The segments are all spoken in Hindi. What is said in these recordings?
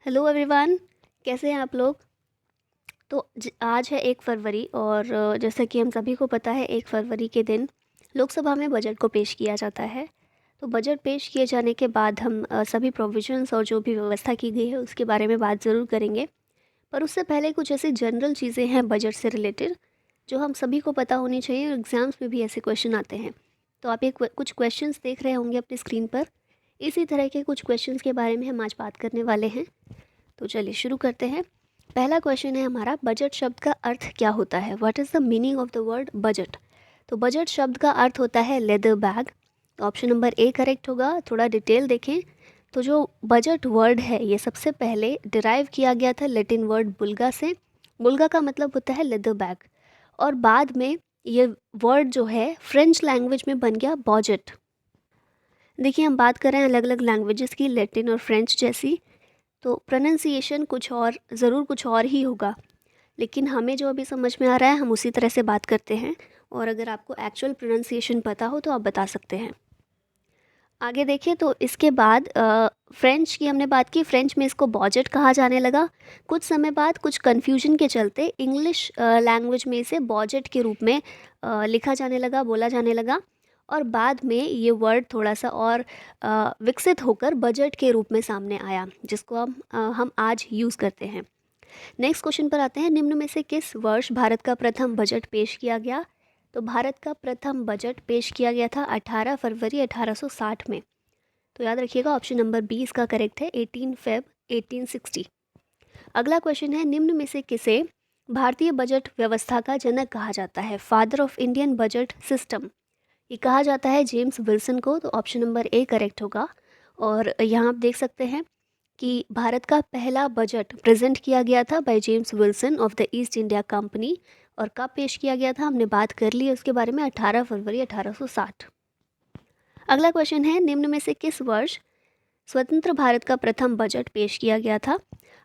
Hello everyone. कैसे हैं आप लोग। तो आज है 1 फरवरी और जैसा कि हम सभी को पता है 1 फरवरी के दिन लोकसभा में बजट को पेश किया जाता है। तो बजट पेश किए जाने के बाद हम सभी प्रोविजंस और जो भी व्यवस्था की गई है उसके बारे में बात ज़रूर करेंगे। पर उससे पहले कुछ ऐसी जनरल चीज़ें हैं बजट से रिलेटेड जो हम सभी को पता होनी चाहिए, और एग्ज़ाम्स में भी ऐसे क्वेश्चन आते हैं। तो आप ये कुछ क्वेश्चंस देख रहे होंगे अपनी स्क्रीन पर। इसी तरह के कुछ क्वेश्चंस के बारे में हम आज बात करने वाले हैं। तो चलिए शुरू करते हैं। पहला क्वेश्चन है हमारा, बजट शब्द का अर्थ क्या होता है। What is the meaning of the word budget. तो बजट शब्द का अर्थ होता है leather bag. Option number A correct होगा। थोड़ा डिटेल देखें तो जो बजट वर्ड है ये सबसे पहले डिराइव किया गया था लैटिन वर्ड बुल्गा से। बुल्गा का मतलब होता है लेदर बैग, और बाद में ये वर्ड जो है फ्रेंच लैंग्वेज में बन गया बॉजेट। देखिए, हम बात कर रहे हैं अलग अलग लैंग्वेजेस की, लैटिन और फ्रेंच जैसी, तो प्रोनाउंसिएशन कुछ और ज़रूर कुछ और ही होगा, लेकिन हमें जो अभी समझ में आ रहा है हम उसी तरह से बात करते हैं। और अगर आपको एक्चुअल प्रोनाउंसिएशन पता हो तो आप बता सकते हैं। आगे देखिए, तो इसके बाद फ्रेंच की हमने बात की। फ्रेंच में इसको बॉजेट कहा जाने लगा। कुछ समय बाद कुछ कन्फ्यूजन के चलते इंग्लिश लैंग्वेज में इसे बॉजेट के रूप में लिखा जाने लगा, बोला जाने लगा, और बाद में ये वर्ड थोड़ा सा और विकसित होकर बजट के रूप में सामने आया, जिसको हम आज यूज़ करते हैं। नेक्स्ट क्वेश्चन पर आते हैं। निम्न में से किस वर्ष भारत का प्रथम बजट पेश किया गया। तो भारत का प्रथम बजट पेश किया गया था 18 फरवरी 1860 में। तो याद रखिएगा, ऑप्शन नंबर 20 का करेक्ट है, 18 फेब 1860। अगला क्वेश्चन है, निम्न में से किसे भारतीय बजट व्यवस्था का जनक कहा जाता है। Father of Indian budget system. ये कहा जाता है जेम्स विल्सन को। तो ऑप्शन नंबर ए करेक्ट होगा। और यहाँ आप देख सकते हैं कि भारत का पहला बजट प्रेजेंट किया गया था by James Wilson of the east India company. और कब पेश किया गया था हमने बात कर ली है उसके बारे में, 18 फरवरी 1860। अगला क्वेश्चन है, निम्न में से किस वर्ष स्वतंत्र भारत का प्रथम बजट पेश किया गया था।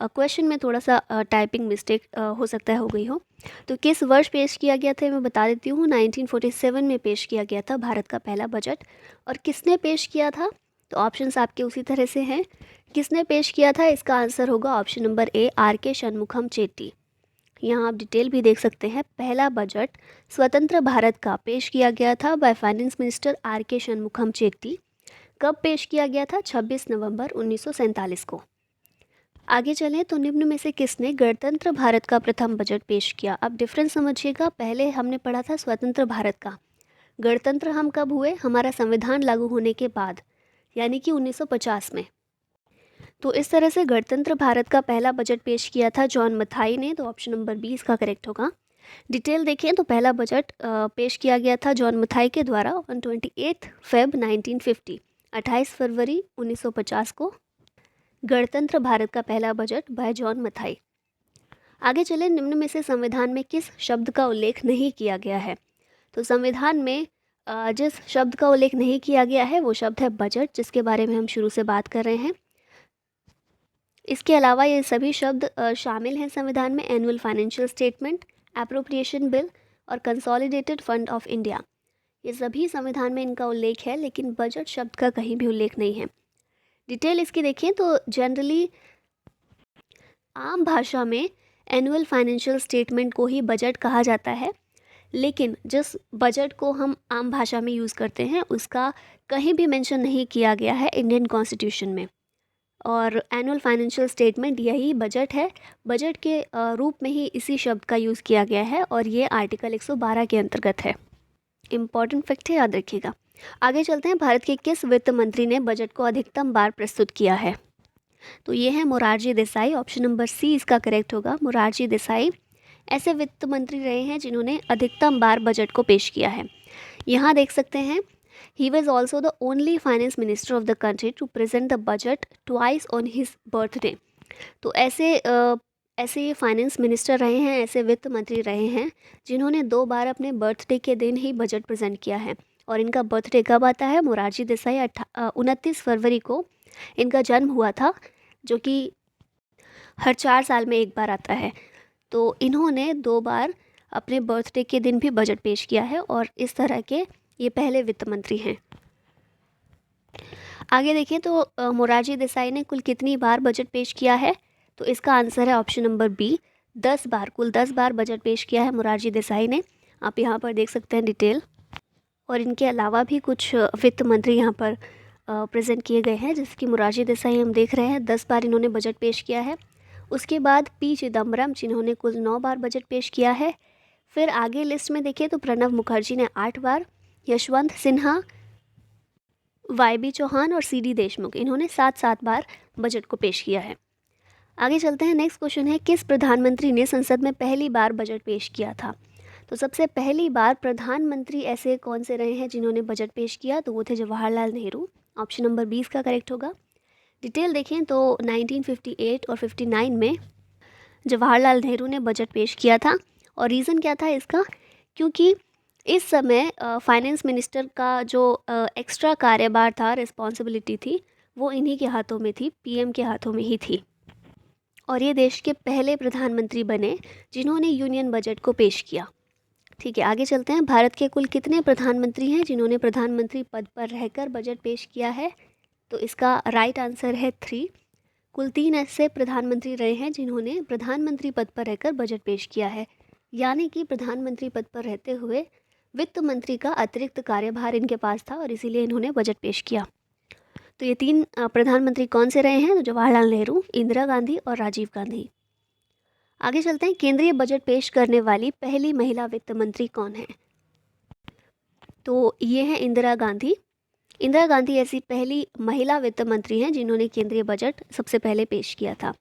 क्वेश्चन में थोड़ा सा टाइपिंग मिस्टेक हो सकता है हो गई हो। तो किस वर्ष पेश किया गया था मैं बता देती हूँ। 1947 में पेश किया गया था भारत का पहला बजट। और किसने पेश किया था, तो ऑप्शंस आपके उसी तरह से हैं। किसने पेश किया था, इसका आंसर होगा ऑप्शन नंबर ए, आर के शनमुखम चेट्टी। यहाँ आप डिटेल भी देख सकते हैं। पहला बजट स्वतंत्र भारत का पेश किया गया था बाय फाइनेंस मिनिस्टर आर के शनमुखम चेट्टी। कब पेश किया गया था, 26 नवंबर 1947 को। आगे चलें तो निम्न में से किसने गणतंत्र भारत का प्रथम बजट पेश किया। अब डिफरेंस समझिएगा, पहले हमने पढ़ा था स्वतंत्र भारत का। गणतंत्र हम कब हुए, हमारा संविधान लागू होने के बाद, यानी कि 1950 में। तो इस तरह से गणतंत्र भारत का पहला बजट पेश किया था जॉन मथाई ने। तो ऑप्शन नंबर 20 का करेक्ट होगा। डिटेल देखें तो पहला बजट पेश किया गया था जॉन मथाई के द्वारा ऑन 28 फेब 1950, 28 फरवरी 1950 को गणतंत्र भारत का पहला बजट बाय जॉन मथाई। आगे चले, निम्न में से संविधान में किस शब्द का उल्लेख नहीं किया गया है। तो संविधान में जिस शब्द का उल्लेख नहीं किया गया है वो शब्द है बजट, जिसके बारे में हम शुरू से बात कर रहे हैं। इसके अलावा ये सभी शब्द शामिल हैं संविधान में। Annual financial statement, appropriation bill और कंसोलिडेटेड फंड ऑफ इंडिया, ये सभी संविधान में इनका उल्लेख है, लेकिन बजट शब्द का कहीं भी उल्लेख नहीं है। डिटेल इसकी देखें तो जनरली आम भाषा में एनुअल फाइनेंशियल स्टेटमेंट को ही बजट कहा जाता है, लेकिन जिस बजट को हम आम भाषा में यूज़ करते हैं उसका कहीं भी मेंशन नहीं किया गया है इंडियन कॉन्स्टिट्यूशन में। और एनुअल फाइनेंशियल स्टेटमेंट यही बजट है। बजट के रूप में ही इसी शब्द का यूज़ किया गया है, और ये आर्टिकल 112 के अंतर्गत है। इम्पॉर्टेंट फैक्ट है, याद रखिएगा। आगे चलते हैं, भारत के किस वित्त मंत्री ने बजट को अधिकतम बार प्रस्तुत किया है। तो ये है Morarji Desai. Option number C इसका करेक्ट होगा। मोरारजी देसाई ऐसे वित्त मंत्री रहे हैं जिन्होंने अधिकतम बार बजट को पेश किया है। यहाँ देख सकते हैं, he was also the only finance minister of the country to present the budget twice on his birthday. तो ऐसे ये फाइनेंस मिनिस्टर रहे हैं, ऐसे वित्त मंत्री रहे हैं जिन्होंने 2 बार अपने बर्थडे के दिन ही बजट प्रेजेंट किया है। और इनका बर्थडे कब आता है, मोरारजी देसाई 29 फरवरी को इनका जन्म हुआ था, जो कि हर 4 साल में एक बार आता है। तो इन्होंने 2 बार अपने बर्थडे के दिन भी बजट पेश किया है, और इस तरह के ये पहले वित्त मंत्री हैं। आगे देखें तो मोरारजी देसाई ने कुल कितनी बार बजट पेश किया है? तो इसका आंसर है ऑप्शन नंबर बी, 10 बार। कुल 10 बार बजट पेश किया है मोरारजी देसाई ने। आप यहाँ पर देख सकते हैं डिटेल। और इनके अलावा भी कुछ वित्त मंत्री यहाँ पर प्रेजेंट किए गए हैं, जैसे कि मोरारजी देसाई हम देख रहे हैं 10 बार इन्होंने बजट पेश किया है। उसके बाद पी चिदम्बरम जिन्होंने कुल 9 बार बजट पेश किया है। फिर आगे लिस्ट में देखें तो प्रणब मुखर्जी ने 8 बार, यशवंत सिन्हा, वाई चौहान और सी देशमुख इन्होंने 7-7 बार बजट को पेश किया है। आगे चलते हैं। नेक्स्ट क्वेश्चन है, किस प्रधानमंत्री ने संसद में पहली बार बजट पेश किया था? तो सबसे पहली बार प्रधानमंत्री ऐसे कौन से रहे हैं जिन्होंने बजट पेश किया? तो वो थे जवाहरलाल नेहरू। ऑप्शन नंबर 20 का करेक्ट होगा। डिटेल देखें तो 1958 और 59 में जवाहरलाल नेहरू ने बजट पेश किया था। और रीज़न क्या था इसका? क्योंकि इस समय फाइनेंस मिनिस्टर का जो एक्स्ट्रा कार्यभार था, रिस्पॉन्सिबिलिटी थी, वो इन्हीं के हाथों में थी, पीएम के हाथों में ही थी। और ये देश के पहले प्रधानमंत्री बने जिन्होंने यूनियन बजट को पेश किया। ठीक है, आगे चलते हैं। भारत के कुल कितने प्रधानमंत्री हैं जिन्होंने प्रधानमंत्री पद पर रहकर बजट पेश किया है? तो इसका राइट आंसर है 3। कुल 3 ऐसे प्रधानमंत्री रहे हैं जिन्होंने प्रधानमंत्री पद पर रहकर बजट पेश किया है, यानी कि प्रधानमंत्री पद पर रहते हुए वित्त मंत्री का अतिरिक्त कार्यभार इनके पास था और इसीलिए इन्होंने बजट पेश किया। तो ये 3 प्रधानमंत्री कौन से रहे हैं? तो जवाहरलाल नेहरू, इंदिरा गांधी और राजीव गांधी। आगे चलते हैं। केंद्रीय बजट पेश करने वाली पहली महिला वित्त मंत्री कौन है? तो ये है इंदिरा गांधी। इंदिरा गांधी ऐसी पहली महिला वित्त मंत्री हैं जिन्होंने केंद्रीय बजट सबसे पहले पेश किया था।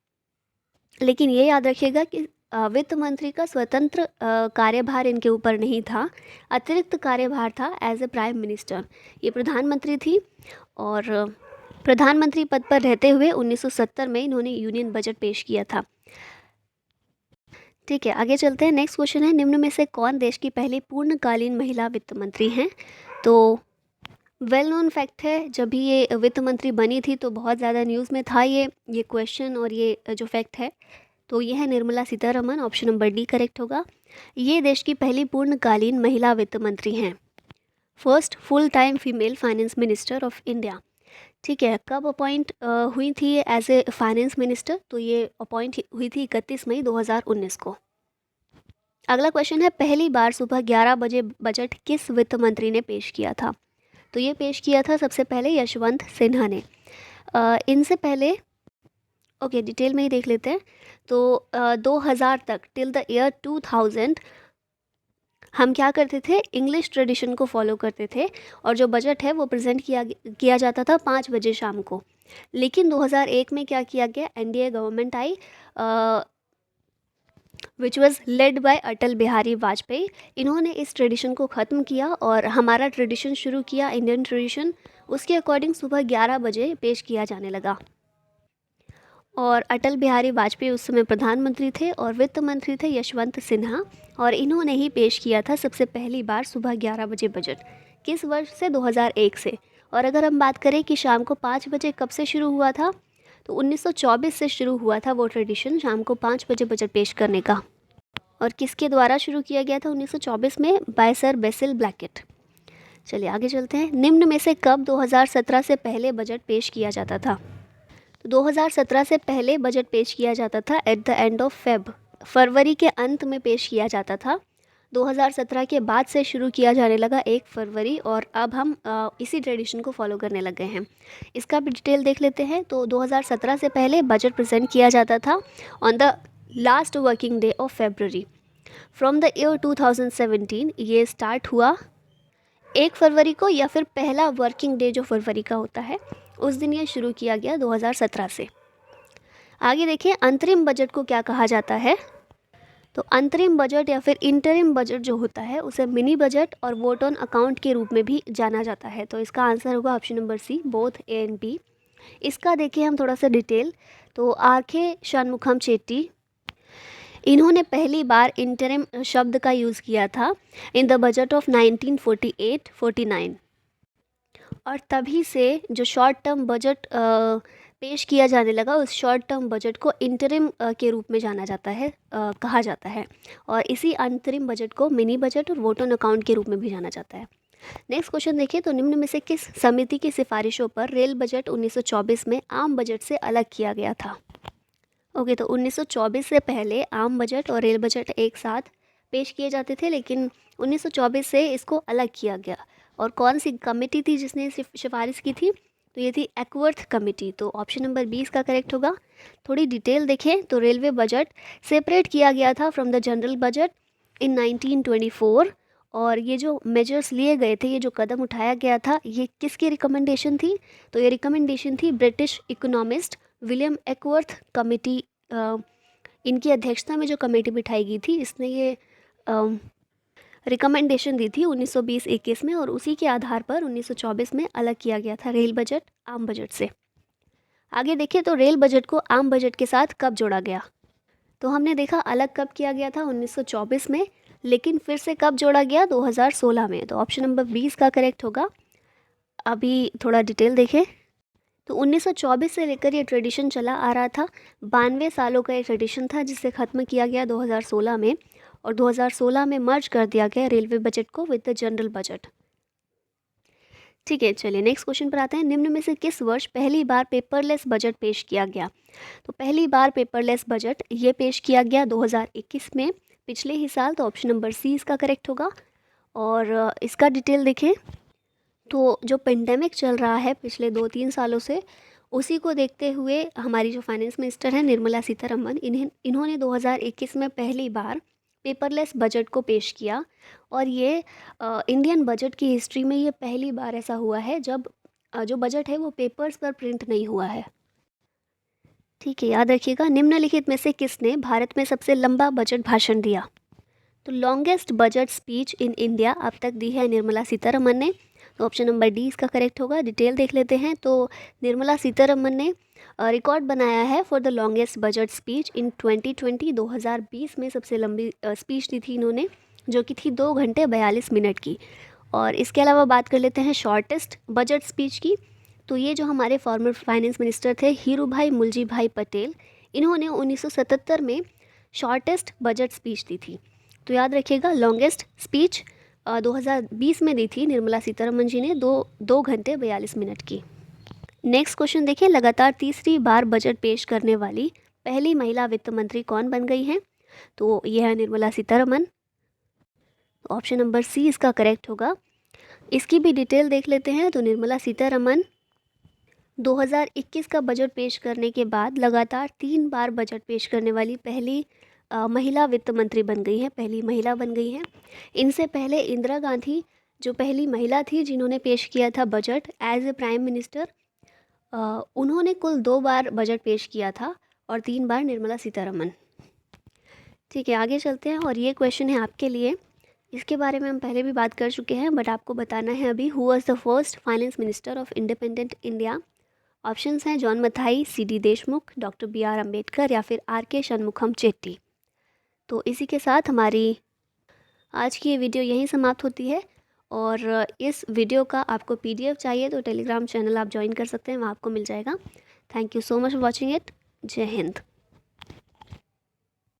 लेकिन ये याद रखिएगा कि वित्त मंत्री का स्वतंत्र कार्यभार इनके ऊपर नहीं था, अतिरिक्त कार्यभार था एज ए प्राइम मिनिस्टर। ये प्रधानमंत्री थी और प्रधानमंत्री पद पर रहते हुए 1970 में इन्होंने यूनियन बजट पेश किया था। ठीक है, आगे चलते हैं। नेक्स्ट क्वेश्चन है, निम्न में से कौन देश की पहली पूर्णकालीन महिला वित्त मंत्री हैं? तो वेल नोन फैक्ट है, जब भी ये वित्त मंत्री बनी थी तो बहुत ज़्यादा न्यूज़ में था ये क्वेश्चन और ये जो फैक्ट है। तो ये है Nirmala Sitharaman. Option number D correct होगा। ये देश की पहली पूर्णकालीन महिला वित्त मंत्री हैं, first full time female finance minister of India. ठीक है, कब अपॉइंट हुई थी एज ए फाइनेंस मिनिस्टर? तो ये अपॉइंट हुई थी 31 मई 2019 को। अगला क्वेश्चन है, पहली बार सुबह 11 बजे बजट किस वित्त मंत्री ने पेश किया था? तो ये पेश किया था सबसे पहले यशवंत सिन्हा ने। इनसे पहले ओके डिटेल में ही देख लेते हैं। तो 2000 तक टिल द ईयर 2000 हम क्या करते थे, इंग्लिश ट्रेडिशन को फॉलो करते थे और जो बजट है वो प्रेजेंट किया जाता था 5 बजे शाम को। लेकिन 2001 में क्या किया गया, NDA government I which was led by Atal Bihari Vajpayee. इन्होंने इस ट्रेडिशन को ख़त्म किया और हमारा ट्रेडिशन शुरू किया, इंडियन ट्रेडिशन। उसके अकॉर्डिंग सुबह 11 बजे पेश किया जाने लगा। और अटल बिहारी वाजपेयी उस समय प्रधानमंत्री थे और वित्त मंत्री थे यशवंत सिन्हा, और इन्होंने ही पेश किया था सबसे पहली बार सुबह 11 बजे बजट। किस वर्ष से? 2001 से। और अगर हम बात करें कि शाम को 5 बजे कब से शुरू हुआ था, तो 1924 से शुरू हुआ था वो ट्रेडिशन शाम को 5 बजे बजट पेश करने का। और किसके द्वारा शुरू किया गया था 1924 में? By sir Basil Blackett. चलिए आगे चलते हैं। निम्न में से कब 2017 से पहले बजट पेश किया जाता था? तो 2017 से पहले बजट पेश किया जाता था at the end of February के अंत में पेश किया जाता था। 2017 के बाद से शुरू किया जाने लगा 1 फरवरी, और अब हम इसी ट्रेडिशन को फॉलो करने लग गए हैं। इसका भी डिटेल देख लेते हैं। तो 2017 से पहले बजट प्रेजेंट किया जाता था on the last working day of February from the year 2017। ये स्टार्ट हुआ 1 फरवरी को, या फिर पहला वर्किंग डे जो फरवरी का होता है उस दिन ये शुरू किया गया 2017 से। आगे देखिए, अंतरिम बजट को क्या कहा जाता है? तो अंतरिम बजट या फिर इंटरिम बजट जो होता है उसे मिनी बजट और वोट ऑन अकाउंट के रूप में भी जाना जाता है। तो इसका आंसर होगा option number C, both A and B. इसका देखिए हम थोड़ा सा डिटेल। तो आर.के. शनमुखम चेट्टी, इन्होंने पहली बार इंटरिम शब्द का यूज़ किया था इन द बजट ऑफ 1948-49, और तभी से जो शॉर्ट टर्म बजट पेश किया जाने लगा उस शॉर्ट टर्म बजट को इंटरिम के रूप में जाना जाता है, कहा जाता है। और इसी अंतरिम बजट को मिनी बजट और वोट ऑन अकाउंट के रूप में भी जाना जाता है। नेक्स्ट क्वेश्चन देखिए, तो निम्न में से किस समिति की सिफारिशों पर रेल बजट 1924 में आम बजट से अलग किया गया था? ओके, तो 1924 से पहले आम बजट और रेल बजट एक साथ पेश किए जाते थे, लेकिन 1924 से इसको अलग किया गया। और कौन सी कमेटी थी जिसने सिफारिश की थी? तो ये थी एक्वर्थ कमेटी। तो ऑप्शन नंबर 20 का करेक्ट होगा। थोड़ी डिटेल देखें तो रेलवे बजट सेपरेट किया गया था from the general budget in 1924। और ये जो मेजर्स लिए गए थे, ये जो कदम उठाया गया था, ये किसकी रिकमेंडेशन थी? तो ये रिकमेंडेशन थी British economist William Acworth committee. इनकी अध्यक्षता में जो कमेटी बिठाई गई थी, इसने ये रिकमेंडेशन दी थी 1920-21 में, और उसी के आधार पर 1924 में अलग किया गया था रेल बजट आम बजट से। आगे देखिए, तो रेल बजट को आम बजट के साथ कब जोड़ा गया? तो हमने देखा अलग कब किया गया था, 1924 में, लेकिन फिर से कब जोड़ा गया? 2016 में। तो ऑप्शन नंबर 20 का करेक्ट होगा। अभी थोड़ा डिटेल देखें तो 1924 से लेकर ये ट्रेडिशन चला आ रहा था। 92 सालों का ये ट्रेडिशन था, जिसे ख़त्म किया गया 2016 में, और 2016 में मर्ज कर दिया गया रेलवे बजट को विद द जनरल बजट। ठीक है, चलिए नेक्स्ट क्वेश्चन पर आते हैं। निम्न में से किस वर्ष पहली बार पेपरलेस बजट पेश किया गया? तो पहली बार पेपरलेस बजट ये पेश किया गया 2021 में, पिछले ही साल। तो ऑप्शन नंबर सी इसका करेक्ट होगा। और इसका डिटेल देखें तो जो पेंडेमिक चल रहा है पिछले 2-3 सालों से, उसी को देखते हुए हमारी जो फाइनेंस मिनिस्टर हैं निर्मला सीतारमन, इन्होंने 2021 में पहली बार पेपरलेस बजट को पेश किया। और ये इंडियन बजट की हिस्ट्री में ये पहली बार ऐसा हुआ है जब जो बजट है वो पेपर्स पर प्रिंट नहीं हुआ है। ठीक है, याद रखिएगा। निम्नलिखित में से किसने भारत में सबसे लंबा बजट भाषण दिया? तो longest budget speech in India अब तक दी है निर्मला सीतारमन ने। तो ऑप्शन नंबर डी इसका करेक्ट होगा। डिटेल देख लेते हैं तो निर्मला सीतारमन ने रिकॉर्ड बनाया है for the longest budget speech in 2020। 2020 में सबसे लंबी स्पीच दी थी इन्होंने, जो कि थी 2 घंटे 42 मिनट की। और इसके अलावा बात कर लेते हैं शॉर्टेस्ट बजट स्पीच की। तो ये जो हमारे फॉर्मर फाइनेंस मिनिस्टर थे हीरू भाई मुलजी भाई पटेल, इन्होंने 1977 में शॉर्टेस्ट बजट स्पीच दी थी। तो याद रखिएगा, लॉन्गेस्ट स्पीच 2020 में दी थी निर्मला सीतारमन जी ने, 2 घंटे 42 मिनट की। नेक्स्ट क्वेश्चन देखिए, लगातार तीसरी बार बजट पेश करने वाली पहली महिला वित्त मंत्री कौन बन गई हैं? तो यह है Nirmala Sitharaman. Option number C इसका करेक्ट होगा। इसकी भी डिटेल देख लेते हैं तो निर्मला सीतारमन 2021 का बजट पेश करने के बाद लगातार 3 बार बजट पेश करने वाली पहली महिला वित्त मंत्री बन गई हैं, पहली महिला बन गई हैं। इनसे पहले इंदिरा गांधी जो पहली महिला थी जिन्होंने पेश किया था budget as a prime minister, उन्होंने कुल 2 बार बजट पेश किया था, और 3 बार निर्मला सीतारमन। ठीक है, आगे चलते हैं, और ये क्वेश्चन है आपके लिए। इसके बारे में हम पहले भी बात कर चुके हैं, बट आपको बताना है अभी। Who was the first finance minister of independent India? Options हैं John Mathai, C D. Deshmukh, doctor B R. Ambedkar या फिर आर.के. शनमुखम चेट्टी। तो इसी के साथ हमारी आज की ये वीडियो यहीं समाप्त होती है। और इस वीडियो का आपको PDF चाहिए तो टेलीग्राम चैनल आप ज्वाइन कर सकते हैं, वहाँ आपको मिल जाएगा। Thank you so much for watching it. जय हिंद।